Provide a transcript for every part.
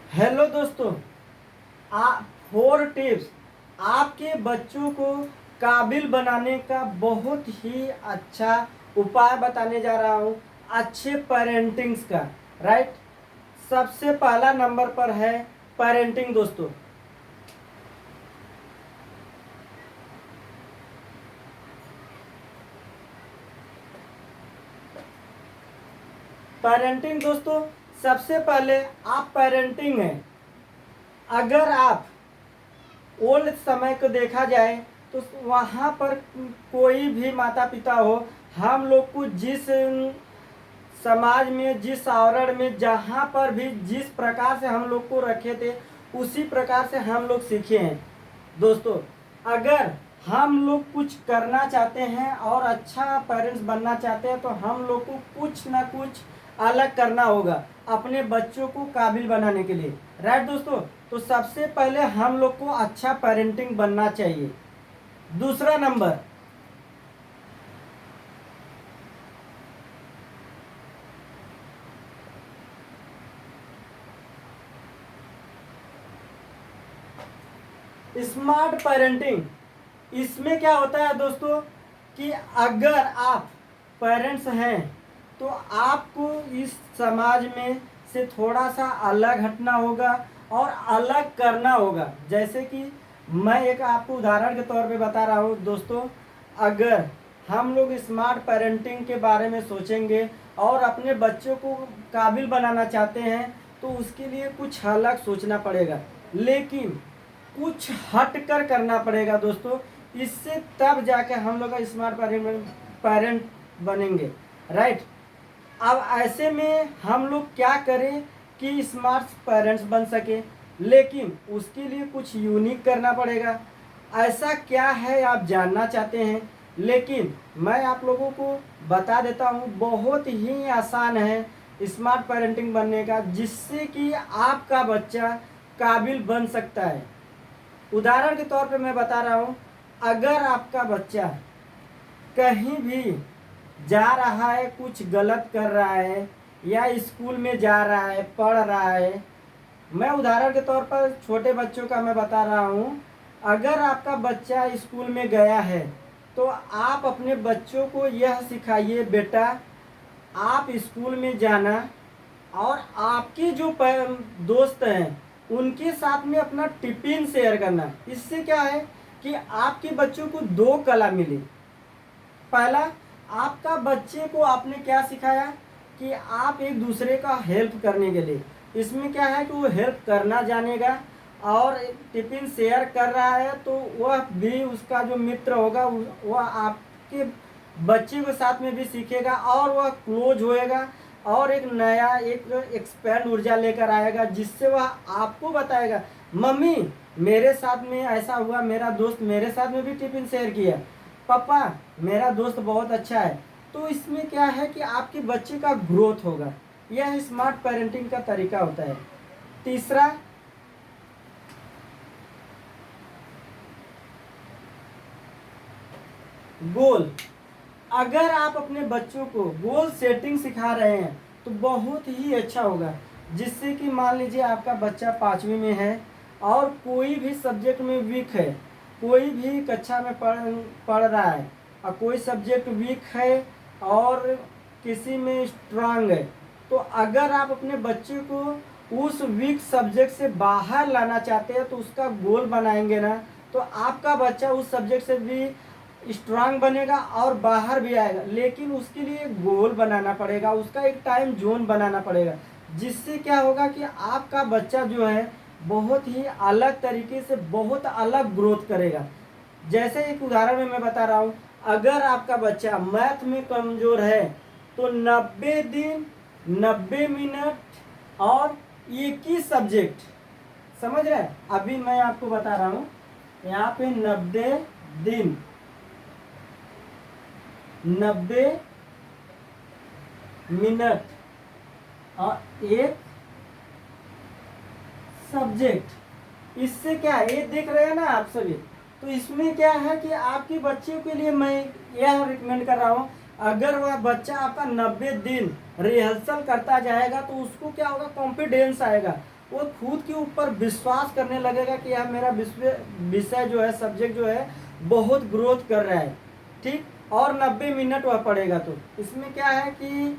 Hello दोस्तों, आप 4 tips आपके बच्चों को काबिल बनाने का बहुत ही अच्छा उपाय बताने जा रहा हूँ अच्छे पेरेंटिंग्स का। राइट। सबसे पहला नंबर पर है पेरेंटिंग। दोस्तों, पेरेंटिंग दोस्तों, सबसे पहले आप पेरेंटिंग है। अगर आप ओल्ड समय को देखा जाए तो वहाँ पर कोई भी माता पिता हो, हम लोग को जिस समाज में, जिस आवरण में, जहाँ पर भी जिस प्रकार से हम लोग को रखे थे उसी प्रकार से हम लोग सीखे हैं। दोस्तों, अगर हम लोग कुछ करना चाहते हैं और अच्छा पेरेंट्स बनना चाहते हैं तो हम लोग को कुछ ना कुछ अलग करना होगा अपने बच्चों को काबिल बनाने के लिए। राइट दोस्तों। तो सबसे पहले हम लोग को अच्छा पेरेंटिंग बनना चाहिए। दूसरा नंबर, स्मार्ट पेरेंटिंग। इसमें क्या होता है दोस्तों कि अगर आप पेरेंट्स हैं तो आपको इस समाज में से थोड़ा सा अलग हटना होगा और अलग करना होगा। जैसे कि मैं एक आपको उदाहरण के तौर पे बता रहा हूँ दोस्तों। अगर हम लोग स्मार्ट पेरेंटिंग के बारे में सोचेंगे और अपने बच्चों को काबिल बनाना चाहते हैं तो उसके लिए कुछ अलग सोचना पड़ेगा, लेकिन कुछ हट कर करना पड़ेगा दोस्तों। इससे तब जाके हम लोग का स्मार्ट पेरेंट बनेंगे। राइट। अब ऐसे में हम लोग क्या करें कि स्मार्ट पेरेंट्स बन सके, लेकिन उसके लिए कुछ यूनिक करना पड़ेगा। ऐसा क्या है आप जानना चाहते हैं, लेकिन मैं आप लोगों को बता देता हूँ। बहुत ही आसान है स्मार्ट पेरेंटिंग बनने का, जिससे कि आपका बच्चा काबिल बन सकता है। उदाहरण के तौर पे मैं बता रहा हूँ, अगर आपका बच्चा कहीं भी जा रहा है, कुछ गलत कर रहा है, या स्कूल में जा रहा है, पढ़ रहा है, मैं उदाहरण के तौर पर छोटे बच्चों का मैं बता रहा हूँ। अगर आपका बच्चा स्कूल में गया है तो आप अपने बच्चों को यह सिखाइए, बेटा आप स्कूल में जाना और आपके जो दोस्त हैं उनके साथ में अपना टिफिन शेयर करना। इससे क्या है कि आपके बच्चों को दो कला मिली। पहला, आपका बच्चे को आपने क्या सिखाया कि आप एक दूसरे का हेल्प करने के लिए, इसमें क्या है कि वो हेल्प करना जानेगा, और टिफिन शेयर कर रहा है तो वह भी उसका जो मित्र होगा वह आपके बच्चे के साथ में भी सीखेगा और वह क्लोज होएगा और एक नया एक एक्सपेंड ऊर्जा लेकर आएगा, जिससे वह आपको बताएगा, मम्मी मेरे साथ में ऐसा हुआ, मेरा दोस्त मेरे साथ में भी टिफिन शेयर किया, पापा मेरा दोस्त बहुत अच्छा है। तो इसमें क्या है कि आपके बच्चे का ग्रोथ होगा। यह स्मार्ट पेरेंटिंग का तरीका होता है। तीसरा, गोल। अगर आप अपने बच्चों को गोल सेटिंग सिखा रहे हैं तो बहुत ही अच्छा होगा, जिससे कि मान लीजिए आपका बच्चा 5वीं में है और कोई भी सब्जेक्ट में वीक है, कोई भी कक्षा में पढ़ रहा है और कोई सब्जेक्ट वीक है और किसी में स्ट्रांग है, तो अगर आप अपने बच्चे को उस वीक सब्जेक्ट से बाहर लाना चाहते हैं तो उसका गोल बनाएंगे ना, तो आपका बच्चा उस सब्जेक्ट से भी स्ट्रांग बनेगा और बाहर भी आएगा। लेकिन उसके लिए गोल बनाना पड़ेगा, उसका एक टाइम जोन बनाना पड़ेगा, जिससे क्या होगा कि आपका बच्चा जो है बहुत ही अलग तरीके से बहुत अलग ग्रोथ करेगा। जैसे एक उदाहरण में मैं बता रहा हूँ, अगर आपका बच्चा मैथ में कमजोर है तो 90 दिन 90 मिनट और एक ही सब्जेक्ट, समझ रहे हैं? अभी मैं आपको बता रहा हूँ, यहाँ पे 90 दिन 90 मिनट और एक सब्जेक्ट। इससे क्या है, ये देख रहे हैं ना आप सभी? तो इसमें क्या है कि आपके बच्चे के लिए मैं यह रिकमेंड कर रहा हूँ, अगर वह बच्चा आपका 90 दिन रिहर्सल करता जाएगा तो उसको क्या होगा, कॉन्फिडेंस आएगा वो खुद के ऊपर विश्वास करने लगेगा कि यह मेरा विषय जो है, सब्जेक्ट जो है बहुत ग्रोथ कर रहा है। ठीक, और 90 मिनट वह पढ़ेगा। तो इसमें क्या है कि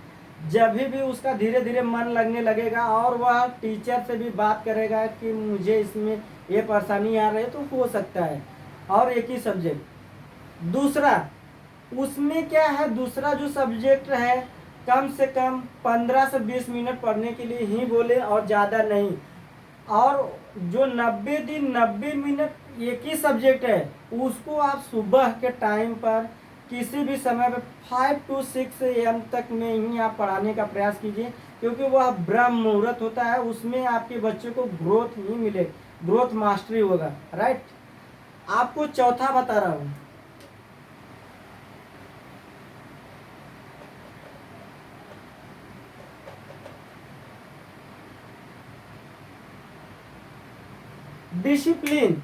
जब भी उसका धीरे धीरे मन लगने लगेगा और वह टीचर से भी बात करेगा कि मुझे इसमें ये परेशानी आ रही है, तो हो सकता है। और एक ही सब्जेक्ट। दूसरा, उसमें क्या है, दूसरा जो सब्जेक्ट है कम से कम 15 से 20 मिनट पढ़ने के लिए ही बोले और ज़्यादा नहीं। और जो 90 दिन 90 मिनट एक ही सब्जेक्ट है, उसको आप सुबह के टाइम पर किसी भी समय पर 5 to 6 AM तक में ही आप पढ़ाने का प्रयास कीजिए, क्योंकि वह ब्रह्म मुहूर्त होता है, उसमें आपके बच्चे को ग्रोथ ही मिले, ग्रोथ मास्टरी होगा। राइट। आपको चौथा बता रहा हूँ, डिसिप्लिन।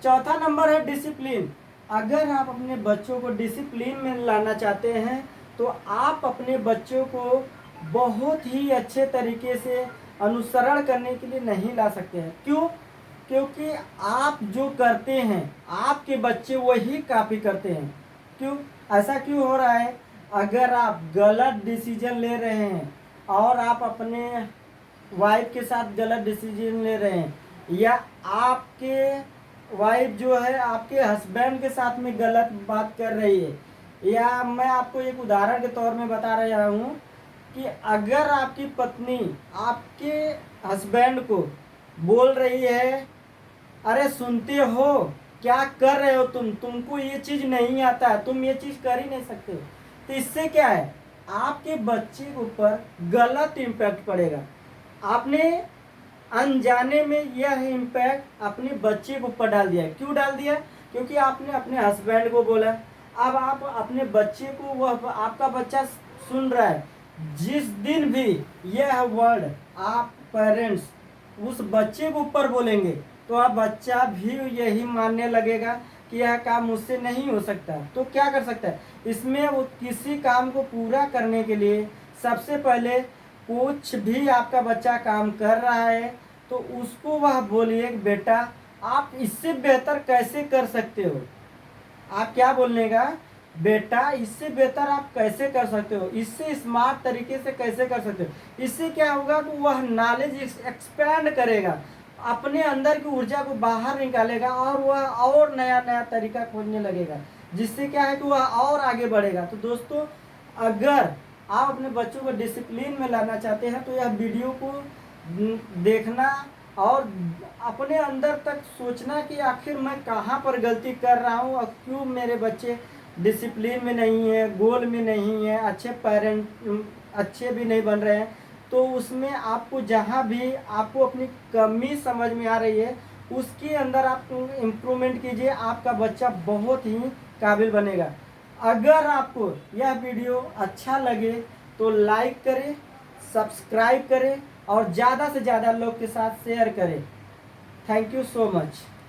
चौथा नंबर है डिसिप्लिन। अगर आप अपने बच्चों को डिसिप्लिन में लाना चाहते हैं तो आप अपने बच्चों को बहुत ही अच्छे तरीके से अनुसरण करने के लिए नहीं ला सकते हैं। क्यों? क्योंकि आप जो करते हैं आपके बच्चे वही कॉपी करते हैं। क्यों ऐसा क्यों हो रहा है? अगर आप गलत डिसीजन ले रहे हैं और आप अपने वाइफ के साथ गलत डिसीजन ले रहे हैं, या आपके वाइफ जो है आपके हस्बैंड के साथ में गलत बात कर रही है, या मैं आपको एक उदाहरण के तौर में बता रहा हूँ कि अगर आपकी पत्नी आपके हस्बैंड को बोल रही है, अरे सुनते हो, क्या कर रहे हो तुमको ये चीज़ नहीं आता है, तुम ये चीज़ कर ही नहीं सकते हो, तो इससे क्या है, आपके बच्चे के ऊपर गलत इम्पैक्ट पड़ेगा। आपने अनजाने में यह इम्पैक्ट अपने बच्चे के ऊपर डाल दिया। क्यों डाल दिया? क्योंकि आपने अपने हस्बैंड को बोला। अब आप अपने बच्चे को, वह आपका बच्चा सुन रहा है, जिस दिन भी यह वर्ड आप पेरेंट्स उस बच्चे के ऊपर बोलेंगे तो आप बच्चा भी यही मानने लगेगा कि यह काम मुझसे नहीं हो सकता। तो क्या कर सकता है इसमें? वो किसी काम को पूरा करने के लिए सबसे पहले कुछ भी आपका बच्चा काम कर रहा है तो उसको वह बोलिए कि बेटा आप इससे बेहतर कैसे कर सकते हो। आप क्या बोलने का? बेटा इससे बेहतर आप कैसे कर सकते हो, इससे स्मार्ट तरीके से कैसे कर सकते हो। इससे क्या होगा कि वह नॉलेज एक्सपैंड करेगा, अपने अंदर की ऊर्जा को बाहर निकालेगा और वह और नया नया तरीका खोजने लगेगा, जिससे क्या है कि वह और आगे बढ़ेगा। तो दोस्तों, अगर आप अपने बच्चों को डिसिप्लिन में लाना चाहते हैं तो यह वीडियो को देखना और अपने अंदर तक सोचना कि आखिर मैं कहाँ पर गलती कर रहा हूँ और क्यों मेरे बच्चे डिसिप्लिन में नहीं है, गोल में नहीं है, अच्छे पेरेंट अच्छे भी नहीं बन रहे हैं। तो उसमें आपको जहाँ भी आपको अपनी कमी समझ में आ रही है उसके अंदर आप इम्प्रूवमेंट कीजिए, आपका बच्चा बहुत ही काबिल बनेगा। अगर आपको यह वीडियो अच्छा लगे तो लाइक करें, सब्सक्राइब करें और ज़्यादा से ज़्यादा लोग के साथ शेयर करें। Thank you so much.